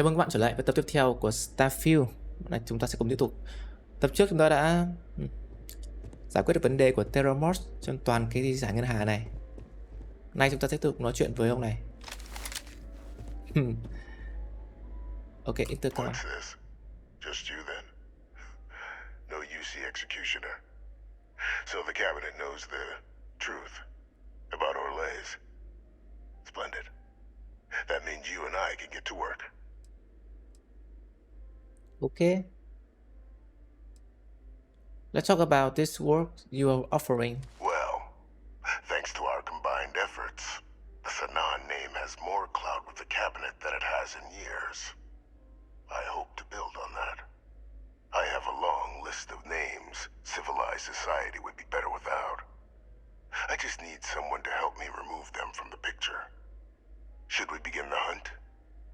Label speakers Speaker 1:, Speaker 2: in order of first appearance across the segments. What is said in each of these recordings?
Speaker 1: Chào mừng các bạn trở lại với tập tiếp theo của Starfiled. Này, chúng ta sẽ cùng tiếp tục. Tập trước chúng ta đã giải quyết được vấn đề của Terrormorph trong toàn cái giải ngân hà này. Nay chúng ta sẽ tiếp tục nói chuyện với ông này. Ok, intercom.
Speaker 2: What's this? Just you then? No UC executioner. So the cabinet knows the truth about Orlays. Splendid. That means you and I can get to work.
Speaker 1: Okay. Let's talk about this work you are offering.
Speaker 2: Well, thanks to our combined efforts, the Sanan name has more clout with the cabinet than it has in years. I hope to build on that. I have a long list of names civilized society would be better without. I just need someone to help me remove them from the picture. Should we begin the hunt?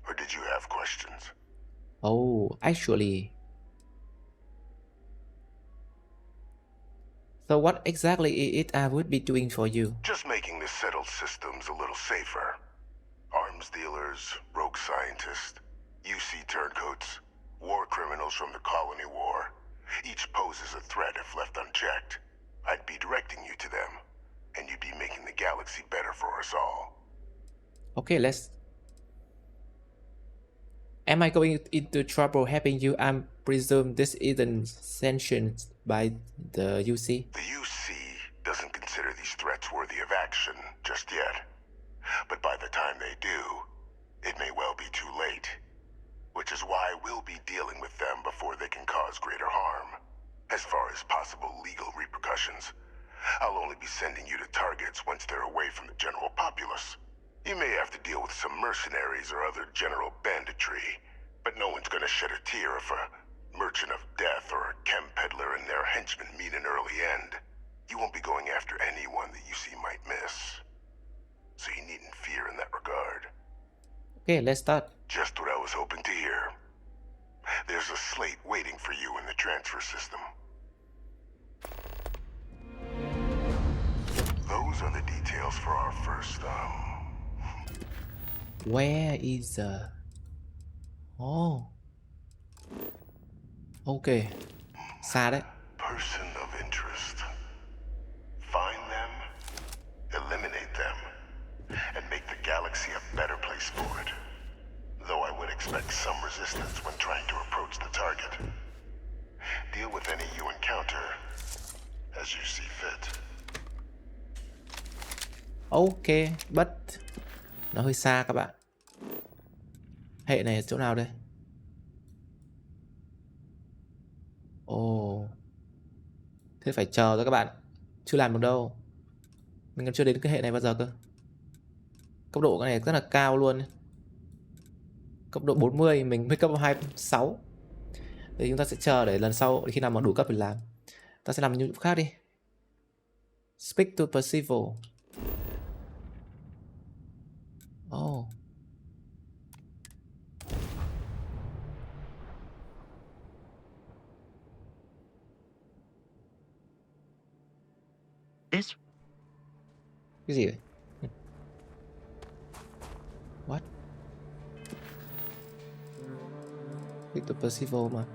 Speaker 2: Or did you have questions?
Speaker 1: Oh, actually. So what exactly is it I would be doing for you?
Speaker 2: Just making the settled systems a little safer. Arms dealers, rogue scientists, UC turncoats, war criminals from the colony war. Each poses a threat if left unchecked. I'd be directing you to them, and you'd be making the galaxy better for us all.
Speaker 1: Okay, let's... Am I going into trouble helping you? I presume this isn't sanctioned by the UC.
Speaker 2: The UC doesn't consider these threats worthy of action just yet. But by the time they do, it may well be too late. Which is why we'll be dealing with them before they can cause greater harm. As far as possible legal repercussions, I'll only be sending you to targets once they're away from the general populace. You may have to deal with some mercenaries or other general banditry, but no one's gonna shed a tear if a merchant of death or a chem peddler and their henchmen meet an early end. You won't be going after anyone that you see might miss. So you needn't fear in that regard.
Speaker 1: Okay, let's start.
Speaker 2: Just what I was hoping to hear. There's a slate waiting for you in the transfer system. Those are the details for our first,
Speaker 1: Where is the... Oh. Okay. Xa đấy.
Speaker 2: person of interest. Find them, eliminate them, and make the galaxy a better place for it. Though I would expect some resistance when trying to approach the target. Deal with any you encounter as you see fit.
Speaker 1: Ok, but... Nó hơi xa các bạn. Hệ này ở chỗ nào đây? Ồ. Thế phải chờ thôi các bạn. Chưa làm được đâu. Mình còn chưa đến cái hệ này bao giờ cơ. Cấp độ cái này rất là cao luôn. Cấp độ 40, mình mới cấp 26. Thì chúng ta sẽ chờ để lần sau, khi nào mà đủ cấp thì làm. Ta sẽ làm những khác đi. Speak to Percival. Oh.
Speaker 3: This
Speaker 1: Cái gì vậy? What? Speak to Percival mà.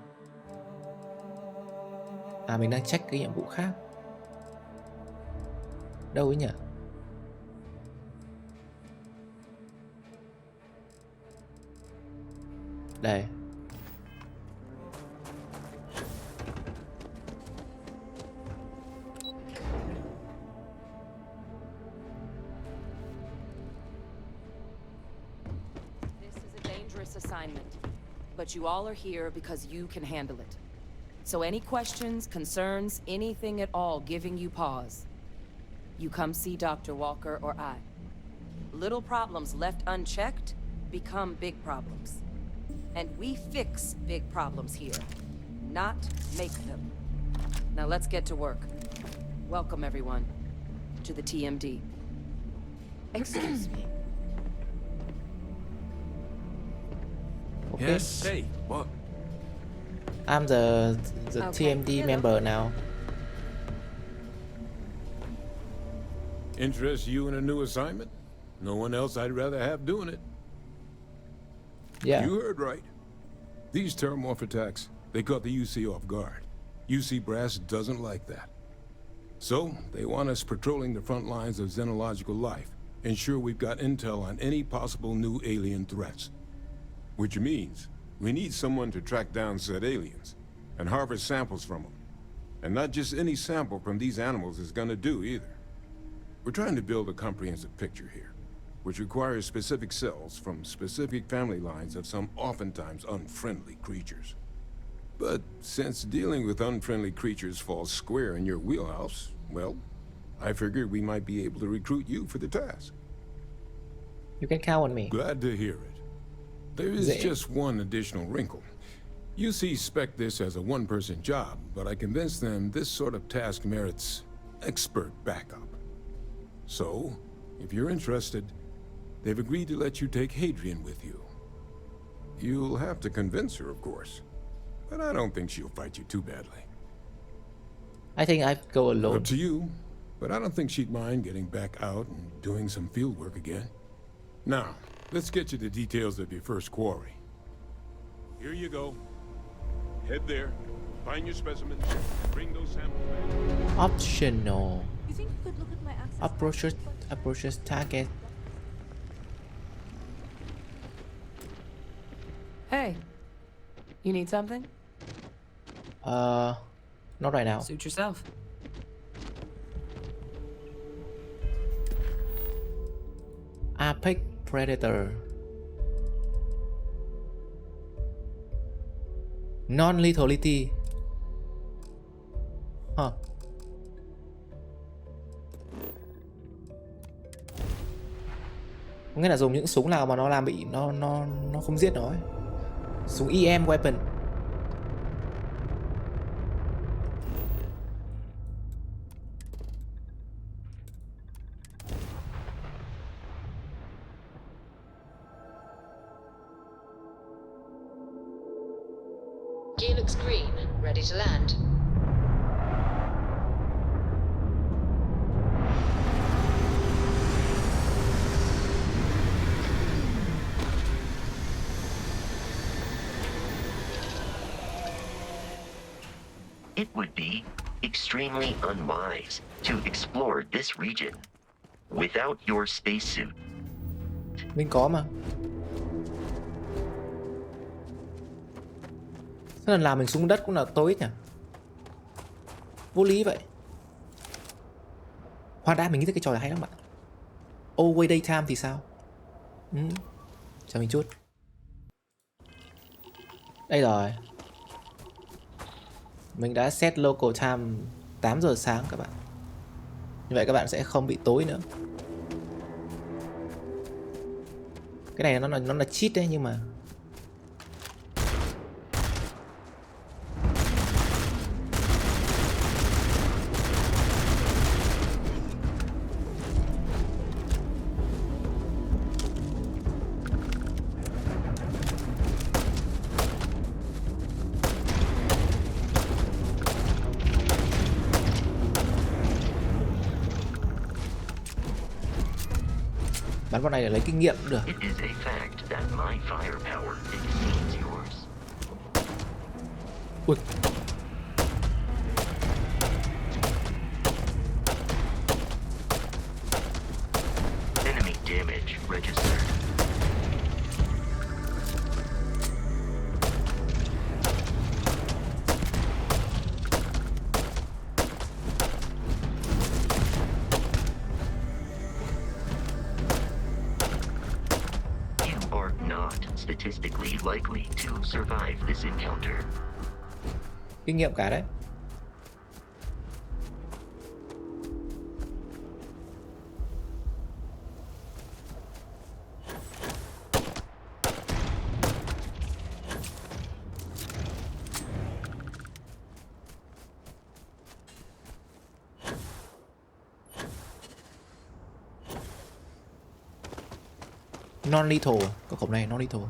Speaker 1: À, mình đang check cái nhiệm vụ khác. Đâu ấy nhỉ? Đây.
Speaker 4: This is a dangerous assignment, but you all are here because you can handle it. So any questions, concerns, anything at all giving you pause, you come see Dr. Walker or I. Little problems left unchecked become big problems. And we fix big problems here, not make them. Now let's get to work. Welcome, everyone, to the TMD. Excuse me.
Speaker 1: Okay.
Speaker 5: Yes. Hey, what?
Speaker 1: I'm the
Speaker 4: Okay.
Speaker 1: TMD
Speaker 4: Hello.
Speaker 1: member now.
Speaker 5: Interest you in a new assignment? No one else I'd rather have doing it.
Speaker 1: Yeah.
Speaker 3: You heard right. These terramorph attacks, they caught the UC off guard. UC brass doesn't like that. So, they want us patrolling the front lines of xenological life, ensure we've got intel on any possible new alien threats. Which means, we need someone to track down said aliens, and harvest samples from them. And not just any sample from these animals is gonna do either. We're trying to build a comprehensive picture here, which requires specific cells from specific family lines of some oftentimes unfriendly creatures. But since dealing with unfriendly creatures falls square in your wheelhouse, well, I figured we might be able to recruit you for the task.
Speaker 1: You can count on me.
Speaker 3: Glad to hear it. There is
Speaker 1: Zing.
Speaker 3: just one additional wrinkle. UC spec this as a one-person job, but I convinced them this sort of task merits expert backup. So, if you're interested, they've agreed to let you take Hadrian with you. You'll have to convince her, of course, but I don't think she'll fight you too badly.
Speaker 1: I think I go alone.
Speaker 3: Up to you, but I don't think she'd mind getting back out and doing some field work again. Now, let's get you the details of your first quarry. Here you go. Head there, find your specimens, bring those samples back.
Speaker 1: Optional.
Speaker 5: You think you could look at my access?
Speaker 1: Approaches target.
Speaker 4: Hey, you need something?
Speaker 1: Not right now.
Speaker 4: Suit yourself.
Speaker 1: Apex Predator. Non-lethality. Hả? Nghĩa là dùng những súng nào mà nó làm bị nó không giết nó ấy. Súng EM weapon.
Speaker 6: Gear looks green, ready to land.
Speaker 7: It would be extremely unwise to explore this region without your spacesuit.
Speaker 1: Mình có mà. Thế lần làm mình xuống đất cũng là tối nhỉ? Vô lý vậy. Hoa đa mình nghĩ cái trò này hay lắm bạn. Away Daytime thì sao? Chờ mình chút. Đây rồi. Mình đã set local time 8 giờ sáng các bạn. Như vậy các bạn sẽ không bị tối nữa. Cái này nó là cheat đấy nhưng mà bắn con này để lấy kinh nghiệm cũng được.
Speaker 7: It is a fact that my firepower exceeds yours.
Speaker 1: Ui.
Speaker 7: Enemy damage registered. You are not statistically likely to survive this encounter.
Speaker 1: Kinh nghiệm cả đấy. Non-lethal. Có cổng này non-lethal.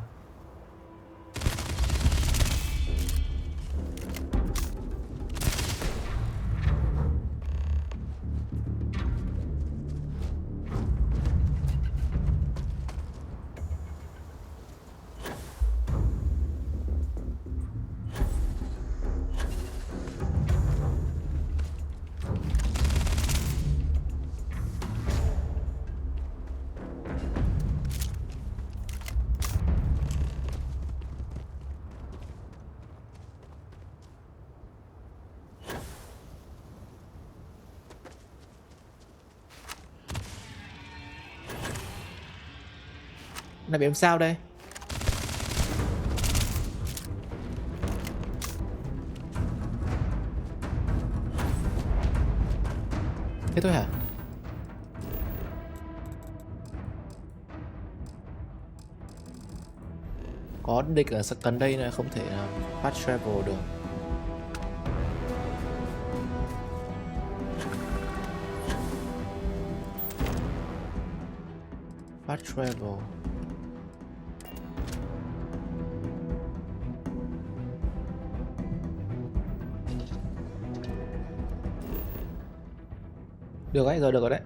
Speaker 1: Này bị làm sao đây? Thế thôi hả? Có địch ở gần đây là không thể fast travel được. Fast travel. Được đấy, rồi được rồi đấy.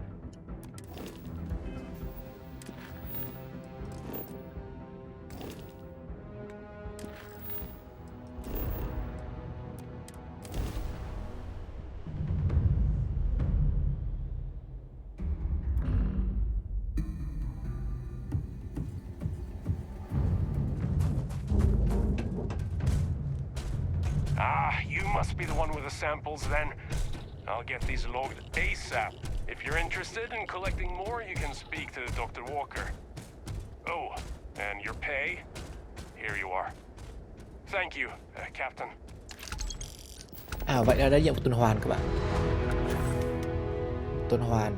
Speaker 5: You must be the one with the samples then. I'll get these logged ASAP. If you're interested in collecting more, you can speak to Dr. Walker. Oh, and your pay? Here you are. Thank you, Captain.
Speaker 1: À vậy là đây nhiệm vụ tuần hoàn các bạn. Tuần hoàn.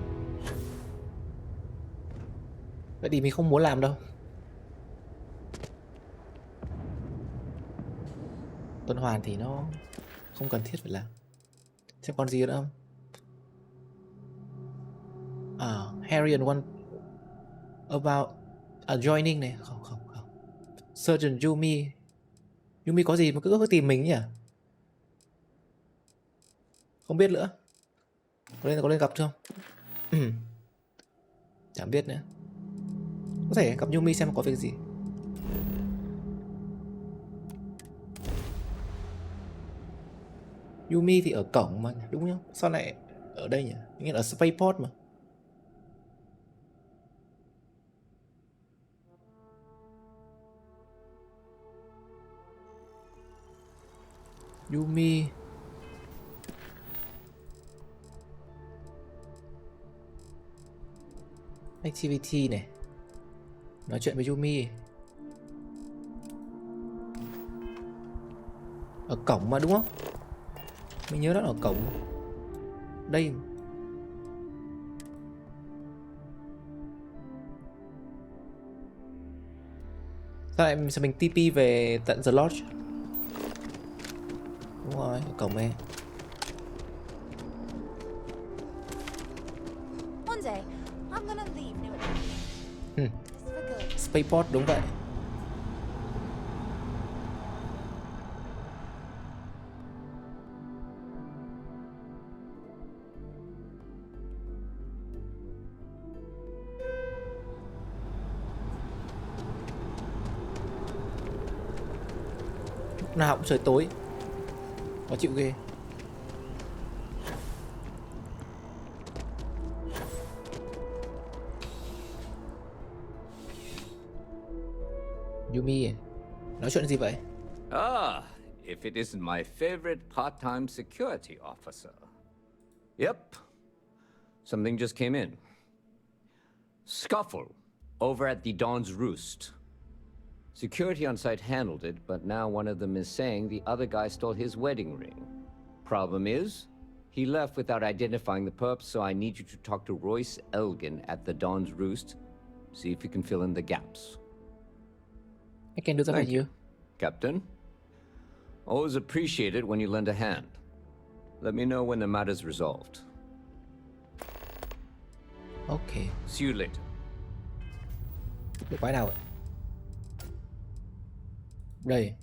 Speaker 1: Vậy thì mình không muốn làm đâu. Tuần hoàn thì nó không cần thiết phải làm. Xem còn gì nữa không? Harry and one about joining này. Không. Surgeon Yumi. Yumi có gì mà cứ tìm mình nhỉ? Không biết nữa. Có lên gặp chưa không? Chẳng biết nữa. Có thể gặp Yumi xem có việc gì. Yumi thì ở cổng mà, đúng không? Sao lại ở đây nhỉ? Nghĩa là ở spaceport mà. Yumi. Activity này. Nói chuyện với Yumi. Ở cổng mà đúng không? Mình nhớ nó ở cổng. Đây. Sao mình TP về tận The Lodge? Đúng rồi, ở cổng này.
Speaker 8: One day, I'm gonna leave New Orleans. Just for good.
Speaker 1: Spaceport đúng vậy. Lúc nào cũng trời tối. Khó chịu ghê. Yumi, nói chuyện gì vậy?
Speaker 9: If it isn't my favorite part-time security officer. Yep. Something just came in. Scuffle over at the Dawn's Roost. Security on site handled it, but now one of them is saying the other guy stole his wedding ring. Problem is, he left without identifying the perp, so I need you to talk to Royce Elgin at the Dawn's Roost. See if you can fill in the gaps.
Speaker 1: I can do that for you.
Speaker 9: Captain. Always appreciate it when you lend a hand. Let me know when the matter's resolved.
Speaker 1: Okay.
Speaker 9: See you later.
Speaker 1: Được quái nào vậy? Đây.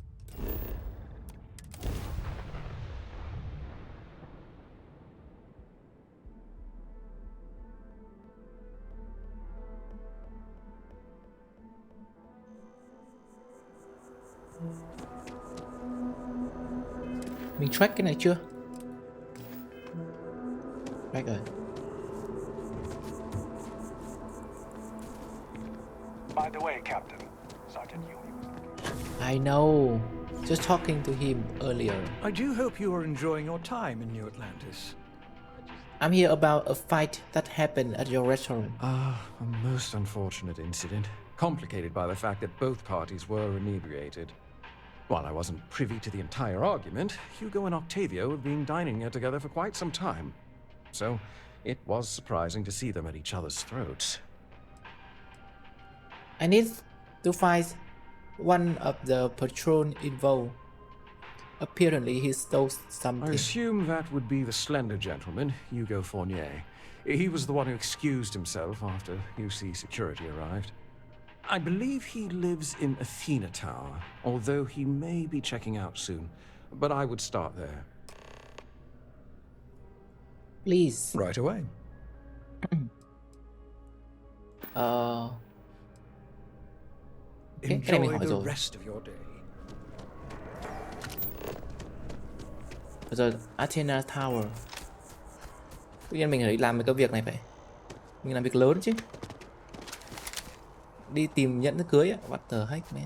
Speaker 1: Mình track cái này chưa? Track rồi.
Speaker 5: By the way, Captain, Sergeant Yumi was looking.
Speaker 1: I know. Just talking to him earlier.
Speaker 10: I do hope you are enjoying your time in New Atlantis.
Speaker 1: I'm here about a fight that happened at your restaurant.
Speaker 11: A most unfortunate incident.
Speaker 10: complicated by the fact that both parties were inebriated. While I wasn't privy to the entire argument, Hugo and Octavio have been dining here together for quite some time. So, it was surprising to see them at each other's throats.
Speaker 1: I need to find one of the patrol involved. Apparently he stole
Speaker 10: I
Speaker 1: something.
Speaker 10: assume that would be the slender gentleman, Hugo Fournier. He was the one who excused himself after UC security arrived. I believe he lives in Athena Tower, although he may be checking out soon. But I would start there.
Speaker 1: Please.
Speaker 10: Right away.
Speaker 1: Cái này mình
Speaker 10: Enjoy
Speaker 1: hỏi
Speaker 10: the
Speaker 1: rồi.
Speaker 10: rest of your day.
Speaker 1: Bây giờ Athena Tower. Tự nhiên mình phải làm cái việc này phải. Mình làm việc lớn chứ. Đi tìm nhẫn cưới á. What the heck man.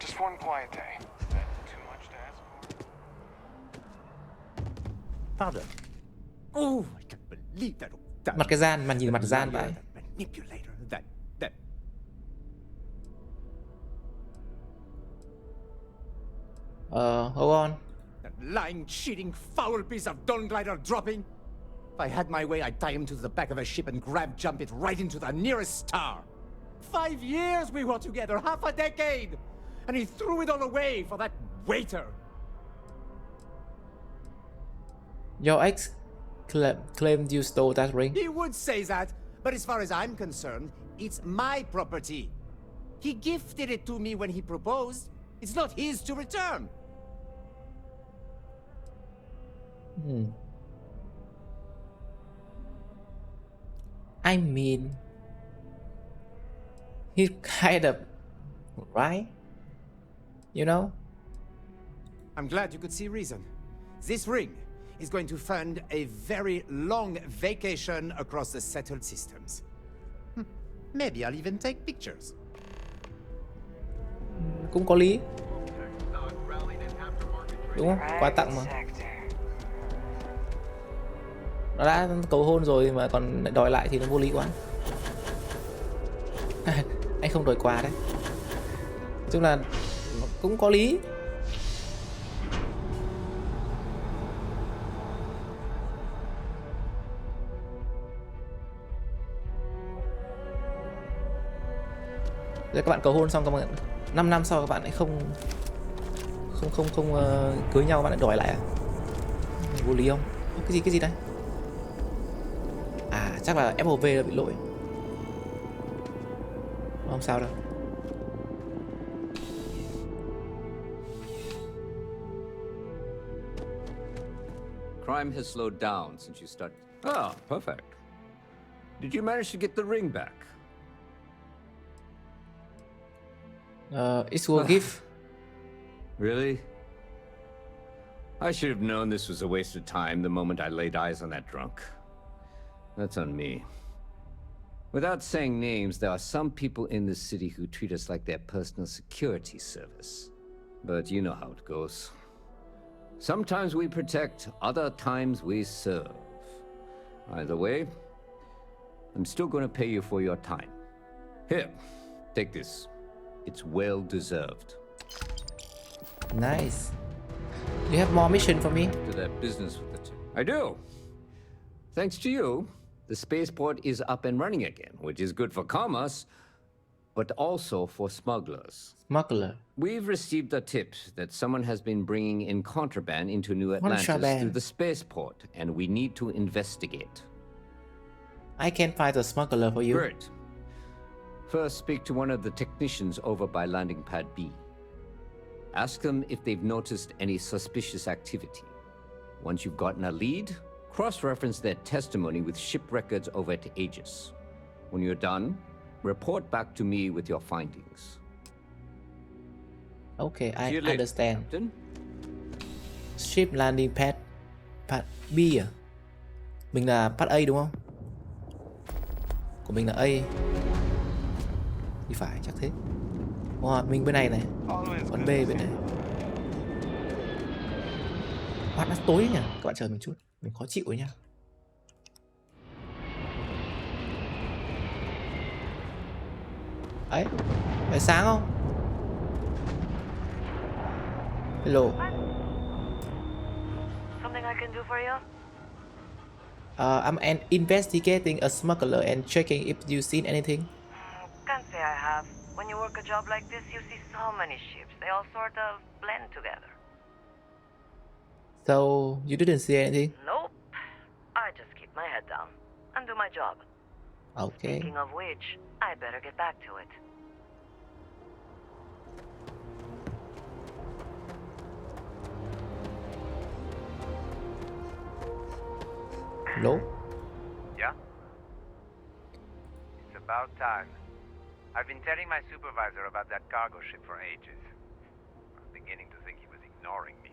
Speaker 5: Just one quiet day. Is that too much to ask for?
Speaker 11: Pardon. Oh, I can't believe that.
Speaker 1: Mặt cái gian, mà nhìn mặt gian vậy.
Speaker 11: Manipulator. That.
Speaker 1: Hold on.
Speaker 11: That lying, cheating, foul piece of Dawn Glider dropping. If I had my way, I'd tie him to the back of a ship and jump it right into the nearest star. 5 years we were together, half a decade, and he threw it all away for that waiter.
Speaker 1: Your ex claimed you stole that ring.
Speaker 11: He would say that, but as far as I'm concerned, it's my property. He gifted it to me when he proposed. It's not his to return.
Speaker 1: I mean, he's kind of right, you know?
Speaker 11: I'm glad you could see reason. This ring is going to fund a very long vacation across the settled systems. Maybe I'll even take pictures.
Speaker 1: Cũng có lý. Đúng không? Quà tặng mà. Nó đã cầu hôn rồi mà còn đòi lại thì nó vô lý quá. Anh không đòi quà đấy. Nói chung là cũng có lý. Rồi các bạn cầu hôn xong các bạn 5 năm sau các bạn lại không cưới nhau, các bạn lại đòi lại à? Vô lý không? Cái gì đây? À chắc là FOV bị lỗi. Không sao đâu.
Speaker 9: Crime has slowed down since you started. Ah, perfect. Did you manage to get the ring back?
Speaker 1: It's a gift.
Speaker 9: Really? I should have known this was a waste of time the moment I laid eyes on that drunk. That's on me. Without saying names, there are some people in this city who treat us like their personal security service. But you know how it goes. Sometimes we protect, other times we serve. Either way, I'm still going to pay you for your time. Here, take this. It's well deserved.
Speaker 1: Nice. You have more mission for me?
Speaker 9: To that business with the two. I do. Thanks to you, the spaceport is up and running again, which is good for commerce, but also for smugglers.
Speaker 1: Smuggler.
Speaker 9: We've received a tip that someone has been bringing in contraband into New Atlantis through the spaceport, and we need to investigate.
Speaker 1: I can find a smuggler for you.
Speaker 9: Great. First, speak to one of the technicians over by landing pad B. Ask them if they've noticed any suspicious activity. Once you've gotten a lead, cross-reference their testimony with ship records over at Aegis. When you're done, report back to me with your findings.
Speaker 1: Okay, I
Speaker 9: See you later,
Speaker 1: understand.
Speaker 9: Captain.
Speaker 1: Ship landing pad B à? Mình là pad A đúng không? Của mình là A. Thì phải chắc thế. Wow, mình bên này này. Còn B bên này. Wow, nó tối nhỉ? Các bạn chờ mình chút. Mình khó chịu ấy nha. Ấy, phải sáng không? Hello.
Speaker 12: Something I can do for you?
Speaker 1: I'm investigating a smuggler and checking if you've seen anything.
Speaker 12: Can't say I have. When you work a job like this, you see so many ships. They all sort of blend together.
Speaker 1: So you didn't see anything?
Speaker 12: Nope. I just keep my head down and do my job.
Speaker 1: Okay.
Speaker 12: Speaking of which, I better get back to it.
Speaker 1: Hello?
Speaker 13: Yeah? It's about time. I've been telling my supervisor about that cargo ship for ages. I'm beginning to think he was ignoring me.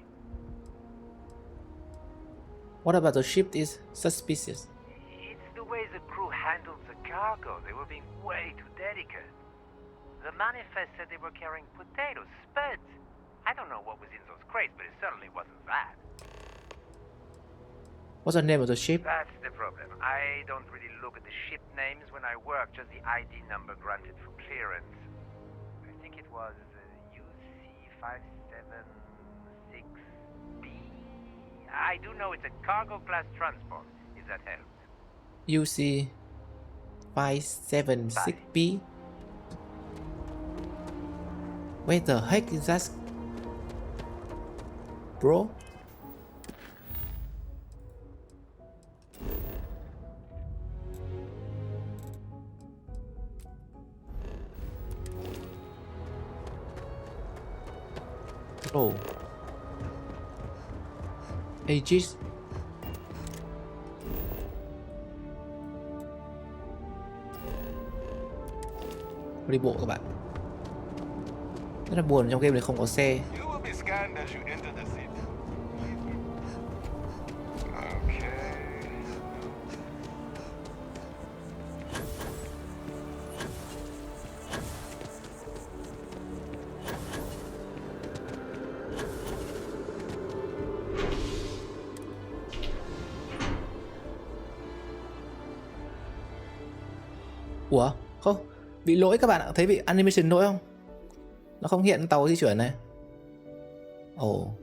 Speaker 1: What about the ship is suspicious?
Speaker 13: It's the way the crew handled the cargo. They were being way too delicate. The manifest said they were carrying potatoes, spuds. I don't know what was in those crates, but it certainly wasn't that.
Speaker 1: What's the name of the ship?
Speaker 13: That's the problem. I don't really look at the ship names when I work, just the ID number granted for clearance. I think it was UC576B. I do know it's a cargo class transport, if that helps.
Speaker 1: UC 576B. Where the heck is that, bro? Oh, Aegis. Đi bộ các bạn. Rất là buồn, trong game này không có xe.
Speaker 2: You will be scanned as you enter the city.
Speaker 1: Ủa? Không, bị lỗi các bạn ạ. Thấy bị animation lỗi không? Nó không hiện tàu di chuyển này. Ồ.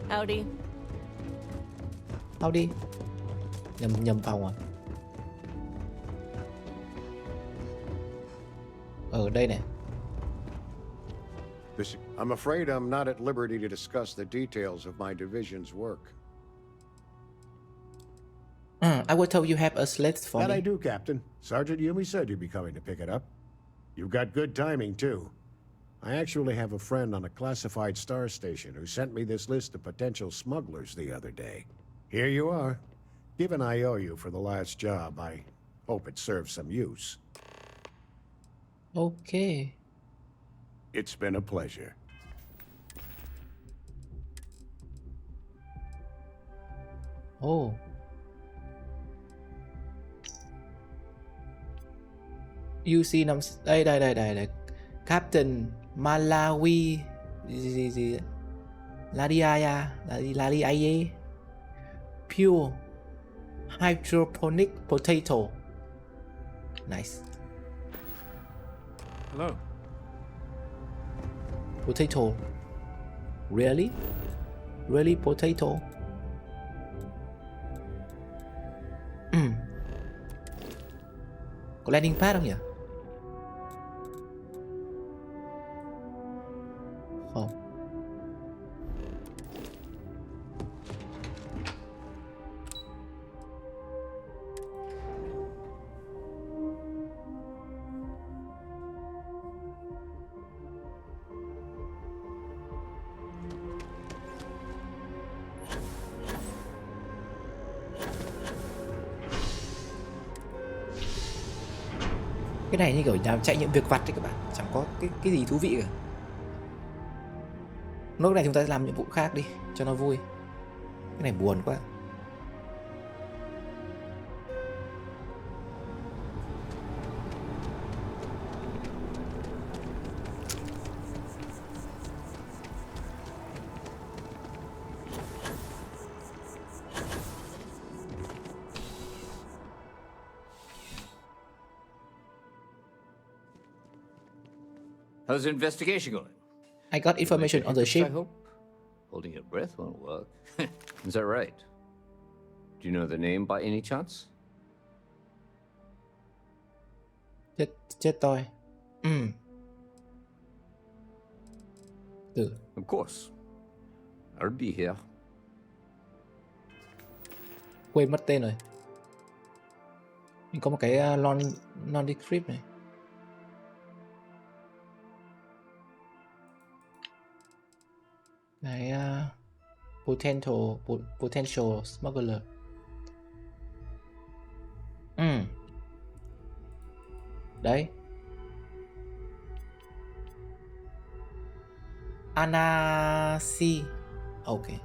Speaker 4: Howdy.
Speaker 1: Howdy. Nhầm phòng à? Ở đây này.
Speaker 14: I'm afraid I'm not at liberty to discuss the details of my division's work.
Speaker 1: I will tell you have a slate for
Speaker 14: That
Speaker 1: me.
Speaker 14: I do, Captain. Sergeant Yumi said you'd be coming to pick it up. You've got good timing, too. I actually have a friend on a classified star station who sent me this list of potential smugglers the other day. Here you are. Given I owe you for the last job, I hope it serves some use.
Speaker 1: Okay.
Speaker 14: It's been a pleasure.
Speaker 1: Oh. UC 5 đây. Captain Malawi gì Ladiaya Pure Hydroponic Potato. Nice.
Speaker 10: Hello.
Speaker 1: Potato. Really? Really potato? Có landing pad không nhỉ? Không. Cái này như kiểu làm chạy nhiệm việc vặt đấy các bạn, chẳng có cái gì thú vị cả. Lúc này chúng ta sẽ làm nhiệm vụ khác đi cho nó vui. Cái này buồn quá.
Speaker 9: How's the investigation going?
Speaker 1: I got information on the
Speaker 9: I
Speaker 1: ship.
Speaker 9: hope. Holding your breath won't work. Is that right? Do you know the name by any chance?
Speaker 1: Chết tôi.
Speaker 9: Of course. I'll be here.
Speaker 1: Quên mất tên rồi. Mình có một cái non-decrypt này. Cái potential smuggler. Đấy. Anasi. Okay.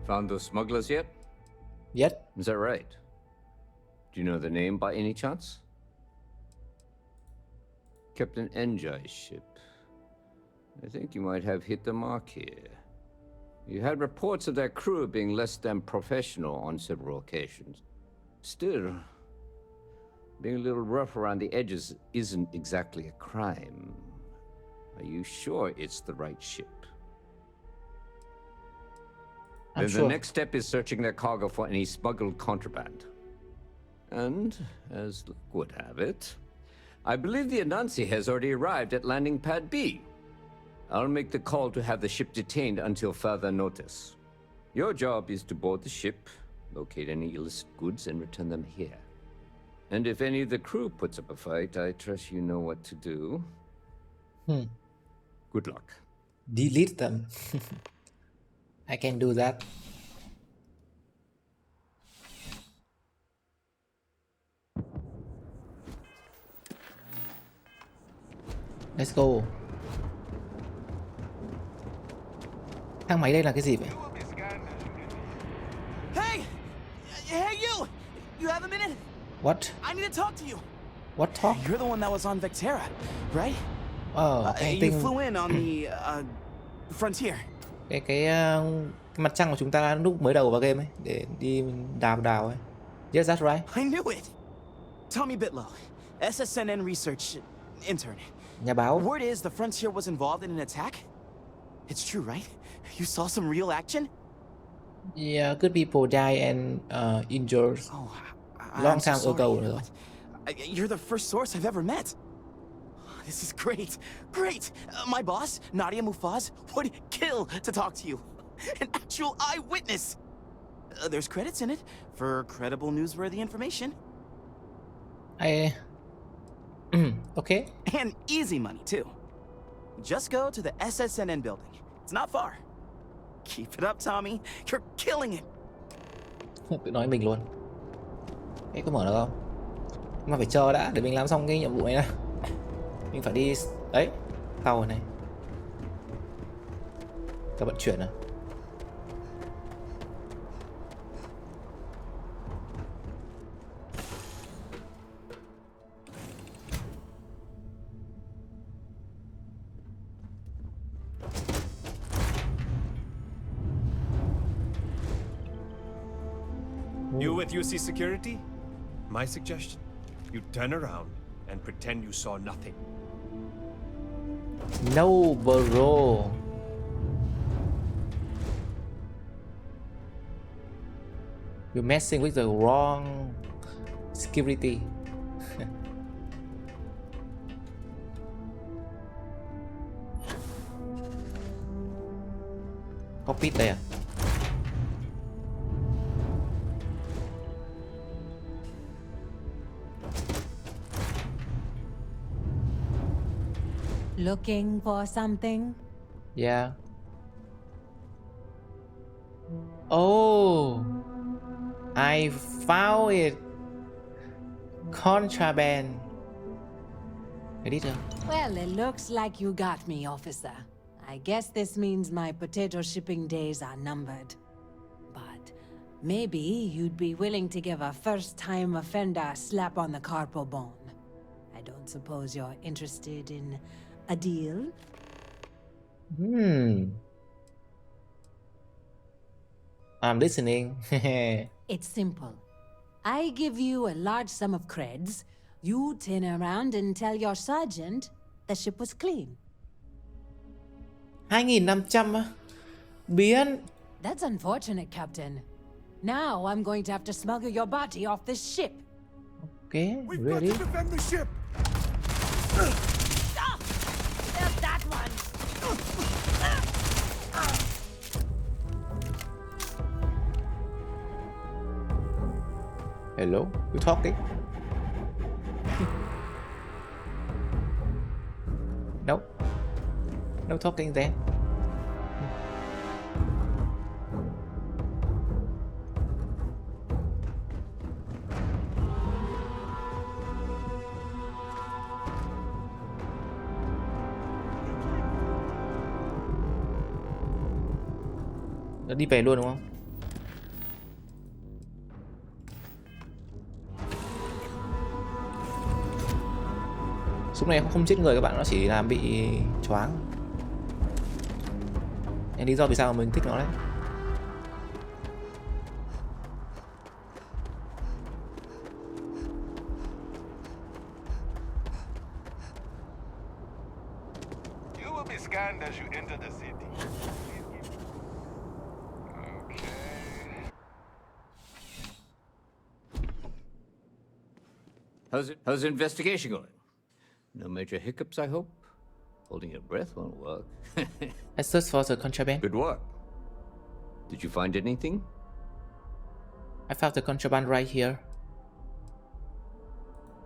Speaker 9: Found those smugglers yet?
Speaker 1: Yet.
Speaker 9: Is that right? Do you know the name by any chance? Captain NGUYE's ship. I think you might have hit the mark here. You had reports of their crew being less than professional on several occasions. Still, being a little rough around the edges isn't exactly a crime. Are you sure it's the right ship?
Speaker 1: I'm
Speaker 9: Then
Speaker 1: sure.
Speaker 9: the next step is searching their cargo for any smuggled contraband. And, as luck would have it, I believe the Anansi has already arrived at landing pad B. I'll make the call to have the ship detained until further notice. Your job is to board the ship, locate any illicit goods, and return them here. And if any of the crew puts up a fight, I trust you know what to do. Good luck.
Speaker 1: Delete them. I can do that. Let's go. Thang máy đây là cái gì vậy?
Speaker 15: Hey! Hey, you! You have a minute?
Speaker 1: What?
Speaker 15: I need to talk to you.
Speaker 1: What talk?
Speaker 15: You're the one that was on Vectera, right?
Speaker 1: Cái
Speaker 15: You
Speaker 1: tinh
Speaker 15: flew in on the frontier.
Speaker 1: cái mặt trăng của chúng ta lúc mới đầu vào game ấy để đi đào ấy. Yes, that's right.
Speaker 15: I knew it. Tommy Bitlow, SSNN research intern.
Speaker 1: Nhà báo.
Speaker 15: Word is the frontier was involved in an attack. It's true, right? You saw some real action?
Speaker 1: Yeah, good people die and injured long time ago.
Speaker 15: You're the first source I've ever met. This is great. Great. My boss, Nadia Mufaz, would kill to talk to you. An actual eyewitness. There's credits in it for credible newsworthy information.
Speaker 1: Okay.
Speaker 15: And easy money, too. Just go to the SSNN building. It's not far. Keep it up, Tommy. You're killing it.
Speaker 1: Tự nói mình luôn. Cái có mở được không? Mà phải chờ đã để mình làm xong cái nhiệm vụ này đã. Mình phải đi đấy, tàu này. Tàu vận chuyển à?
Speaker 16: You with UC Security? My suggestion, you turn around and pretend you saw nothing.
Speaker 1: No, bro. You're messing with the wrong security. Cockpit đây à?
Speaker 17: Looking for something?
Speaker 1: Yeah. Oh, I found it. Contraband. Editor.
Speaker 17: Well, it looks like you got me, officer. I guess this means my potato shipping days are numbered. But maybe you'd be willing to give a first-time offender a slap on the carpal bone. I don't suppose you're interested in a deal?
Speaker 1: I'm listening.
Speaker 17: It's simple. I give you a large sum of creds. You turn around and tell your sergeant the ship was clean.
Speaker 1: 2.500 á? Biến.
Speaker 17: That's unfortunate, Captain. Now I'm going to have to smuggle your body off this ship.
Speaker 1: Okay, ready?
Speaker 3: Defend the ship.
Speaker 17: There's that one.
Speaker 1: Hello, you talking? Nope. No talking then. Nó đi về luôn đúng không? Súng này không giết người các bạn, nó chỉ làm bị choáng. Nên lý do vì sao mà mình thích nó đấy.
Speaker 2: You will be scanned as you enter the city.
Speaker 9: How's the investigation going? No major hiccups, I hope? Holding your breath won't work.
Speaker 1: I searched for the contraband.
Speaker 9: Good work. Did you find anything?
Speaker 1: I found the contraband right here.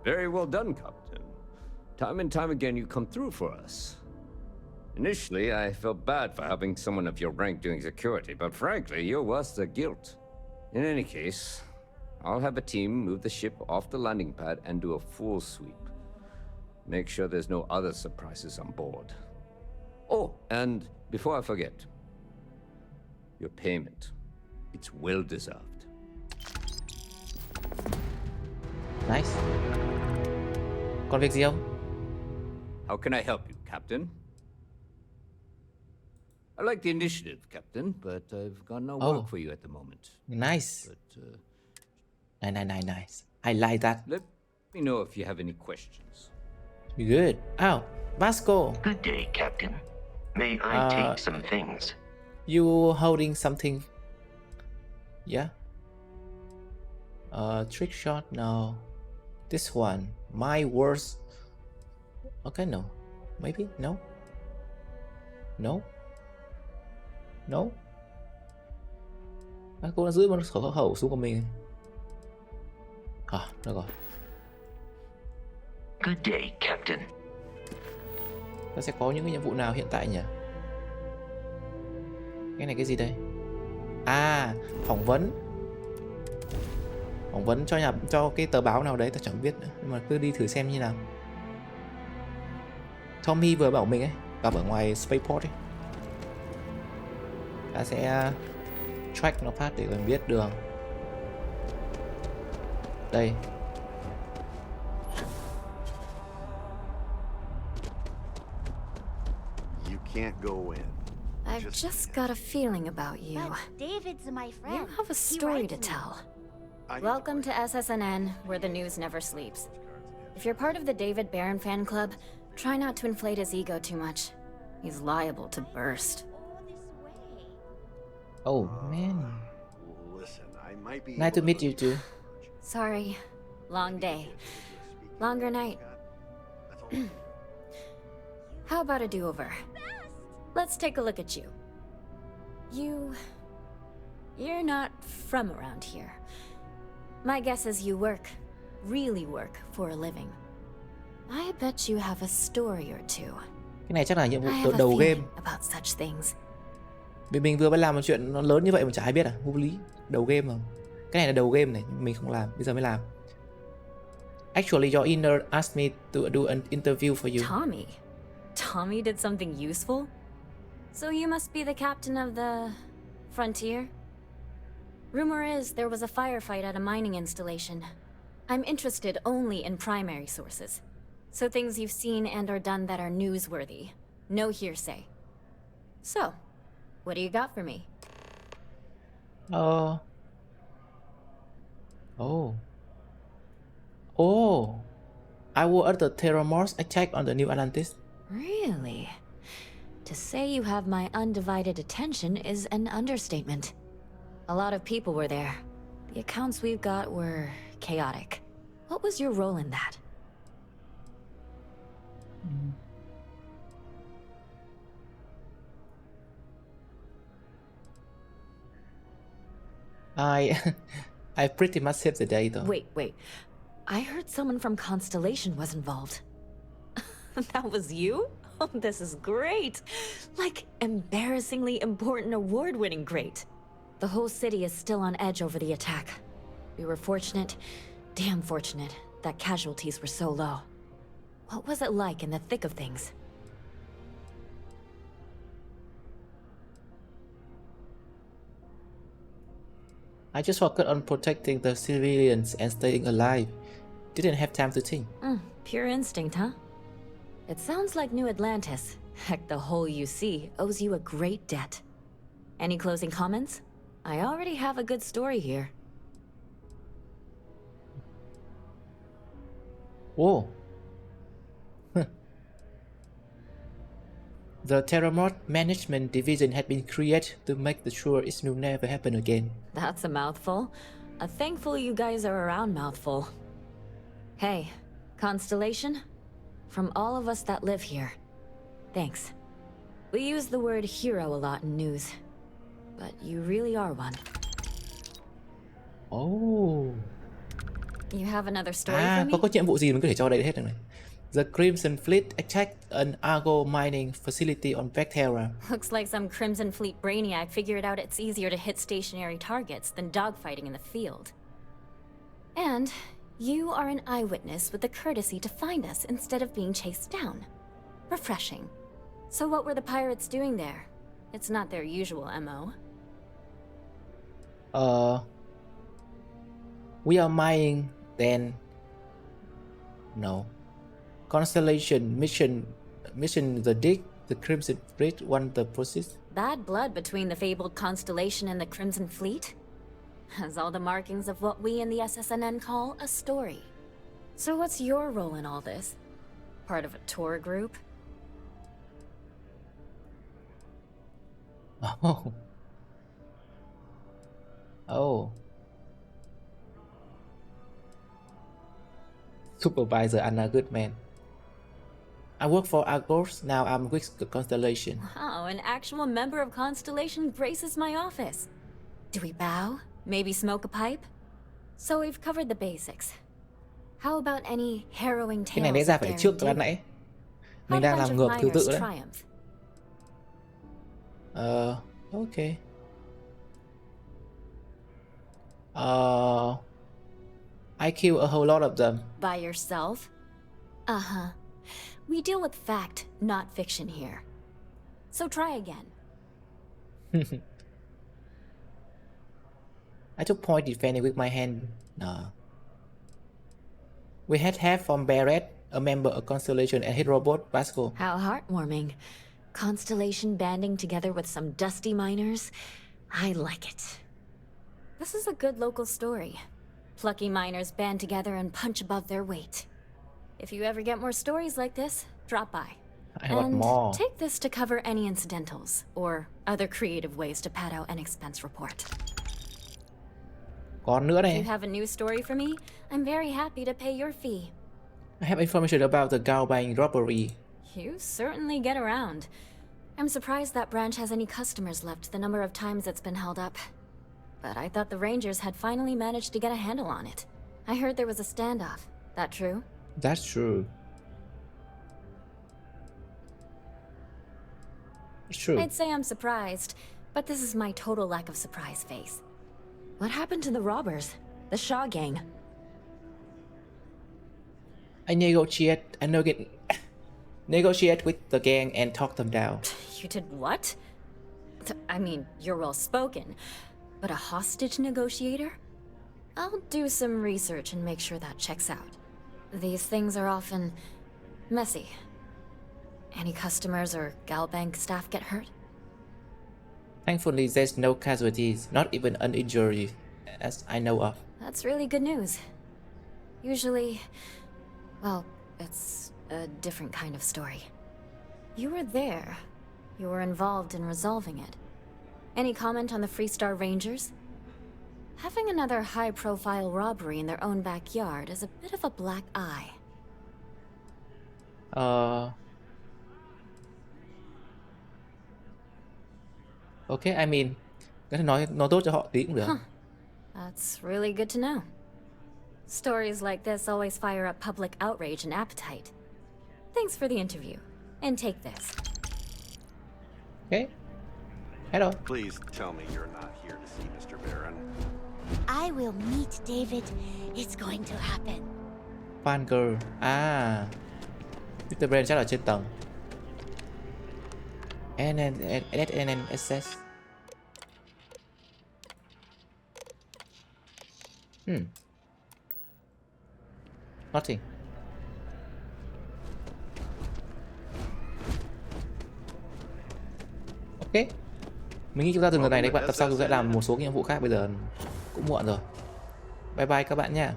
Speaker 9: Very well done, Captain. Time and time again you come through for us. Initially, I felt bad for having someone of your rank doing security, but frankly, you're worse than guilt. In any case, I'll have a team move the ship off the landing pad and do a full sweep. Make sure there's no other surprises on board. Oh, and before I forget, your payment. It's well deserved.
Speaker 1: Nice. Còn việc gì không?
Speaker 9: How can I help you, Captain? I like the initiative, Captain, but I've got no work for you at the moment.
Speaker 1: Nice.
Speaker 9: But,
Speaker 1: Nice. I like that.
Speaker 9: Let me know if you have any questions.
Speaker 1: Good. Oh, Vasco.
Speaker 7: Good day, Captain. May I take some things?
Speaker 1: You holding something? Yeah. Trick shot? No. This one. My worst. Okay, no. Maybe? No. No. No. Cô đã giữ một khẩu súng của mình. Được rồi.
Speaker 7: Good day, Captain.
Speaker 1: Ta sẽ có những cái nhiệm vụ nào hiện tại nhỉ? Cái này cái gì đây? Phỏng vấn. Phỏng vấn cho cái tờ báo nào đấy ta chẳng biết nữa, nhưng mà cứ đi thử xem như nào. Tommy vừa bảo mình ấy, gặp ở ngoài spaceport ấy. Ta sẽ track nó phát để mình biết đường. Đây.
Speaker 18: You can't go in.
Speaker 19: I've just got a feeling about you.
Speaker 8: David's my friend.
Speaker 19: You have a story to tell. Welcome to SSNN, where the news never sleeps. If you're part of the David Barron fan club, try not to inflate his ego too much. He's liable to burst.
Speaker 1: Oh, man.
Speaker 18: Listen, I might be
Speaker 1: Nice to meet you too.
Speaker 19: Sorry. Long day. Longer night. How about a do-over? Let's take a look at you. You're not from around here. My guess is you really work for a living. I bet you have a story or two.
Speaker 1: Cái này chắc là nhiệm vụ
Speaker 19: I have a
Speaker 1: đầu game.
Speaker 19: feeling about such things.
Speaker 1: Vì mình vừa mới làm một chuyện nó lớn như vậy mà chả ai biết vô lý. Đầu game mà. Cái này là đầu game này, mình không làm, bây giờ mới làm. Actually, your inner asked me to do an interview for you.
Speaker 19: Tommy did something useful? So you must be the captain of the Frontier? Rumor is there was a firefight at a mining installation. I'm interested only in primary sources. So things you've seen and or done that are newsworthy. No hearsay. So, what do you got for me?
Speaker 1: Oh. Oh. I was at the Terramorphs attack on the New Atlantis.
Speaker 19: Really? To say you have my undivided attention is an understatement. A lot of people were there. The accounts we've got were chaotic. What was your role in that?
Speaker 1: I pretty much saved the day though.
Speaker 19: Wait. I heard someone from Constellation was involved. That was you? Oh, this is great. Like, embarrassingly important award-winning great. The whole city is still on edge over the attack. We were fortunate, damn fortunate, that casualties were so low. What was it like in the thick of things?
Speaker 1: I just focused on protecting the civilians and staying alive. Didn't have time to think.
Speaker 19: Pure instinct, huh? It sounds like New Atlantis, heck, the whole UC, owes you a great debt. Any closing comments? I already have a good story here.
Speaker 1: Whoa. The Terramorph Management Division had been created to make sure it will never happen again.
Speaker 19: That's a mouthful. A thankful you guys are around mouthful. Hey, Constellation? From all of us that live here, thanks. We use the word hero a lot in news, but you really are one.
Speaker 1: Oh.
Speaker 19: You have another story for me?
Speaker 1: Có nhiệm vụ gì mình có thể cho đây hết này. The Crimson Fleet attacked an Argo mining facility on Bethesda.
Speaker 19: Looks like some Crimson Fleet brainiac figured out it's easier to hit stationary targets than dogfighting in the field. And you are an eyewitness with the courtesy to find us instead of being chased down. Refreshing. So what were the pirates doing there? It's not their usual MO.
Speaker 1: We are mining then. No. Constellation mission the dig. The Crimson Fleet won the process.
Speaker 19: Bad blood between the fabled Constellation and the Crimson Fleet? Has all the markings of what we in the SSNN call a story. So what's your role in all this? Part of a tour group?
Speaker 1: Oh. Supervisor and a good man. I work for Argos, now I'm with the Constellation.
Speaker 19: Wow, an actual member of Constellation graces my office. Do we bow? Maybe smoke a pipe? So we've covered the basics. How about any harrowing
Speaker 1: Cái này
Speaker 19: tales
Speaker 1: lẽ ra
Speaker 19: of
Speaker 1: phải
Speaker 19: daring
Speaker 1: trước
Speaker 19: do?
Speaker 1: ban nãy.
Speaker 19: How'd
Speaker 1: Mình
Speaker 19: a
Speaker 1: đang
Speaker 19: bunch
Speaker 1: làm
Speaker 19: of
Speaker 1: ngược thứ tự
Speaker 19: miners
Speaker 1: đấy.
Speaker 19: triumph?
Speaker 1: Okay. I kill a whole lot of them.
Speaker 19: By yourself? Uh-huh. We deal with fact, not fiction here. So try again.
Speaker 1: I took point defending with my hand. No. We had help from Barrett, a member of Constellation, and his robot, Vasco.
Speaker 19: How heartwarming. Constellation banding together with some dusty miners. I like it. This is a good local story. Plucky miners band together and punch above their weight. If you ever get more stories like this, drop by.
Speaker 1: I want more.
Speaker 19: Take this to cover any incidentals, or other creative ways to pad out an expense report.
Speaker 1: Còn nữa
Speaker 19: If
Speaker 1: này.
Speaker 19: you have a new story for me, I'm very happy to pay your fee.
Speaker 1: I have information about the Galbang robbery.
Speaker 19: You certainly get around. I'm surprised that branch has any customers left the number of times it's been held up. But I thought the Rangers had finally managed to get a handle on it. I heard there was a standoff. That true?
Speaker 1: That's true. It's true.
Speaker 19: I'd say I'm surprised, but this is my total lack of surprise face. What happened to the robbers? The Shaw gang?
Speaker 1: I negotiate with the gang and talk them down.
Speaker 19: You did what? I mean, you're well spoken, but a hostage negotiator? I'll do some research and make sure that checks out. These things are often messy. Any customers or Galbank staff get hurt?
Speaker 1: Thankfully, there's no casualties, not even an injury, as I know of.
Speaker 19: That's really good news. Usually, well, it's a different kind of story. You were there. You were involved in resolving it. Any comment on the Freestar Rangers? Having another high-profile robbery in their own backyard is a bit of a black eye.
Speaker 1: Okay, I mean, có thể nói tốt cho họ tí cũng được.
Speaker 19: That's really good to know. Stories like this always fire up public outrage and appetite. Thanks for the interview. And take this.
Speaker 1: Okay. Hello.
Speaker 18: Please tell me you're not here to see Mr. Baron.
Speaker 8: I will meet David. It's going to happen.
Speaker 1: Fan girl. À. Mr. Brand chắc ở trên tầng. NNSS. Nothing. Ok. Mình nghĩ chúng ta dừng lần này đấy các bạn. Tập sau chúng sẽ làm một số nhiệm vụ khác, bây giờ cũng muộn rồi. Bye bye các bạn nha.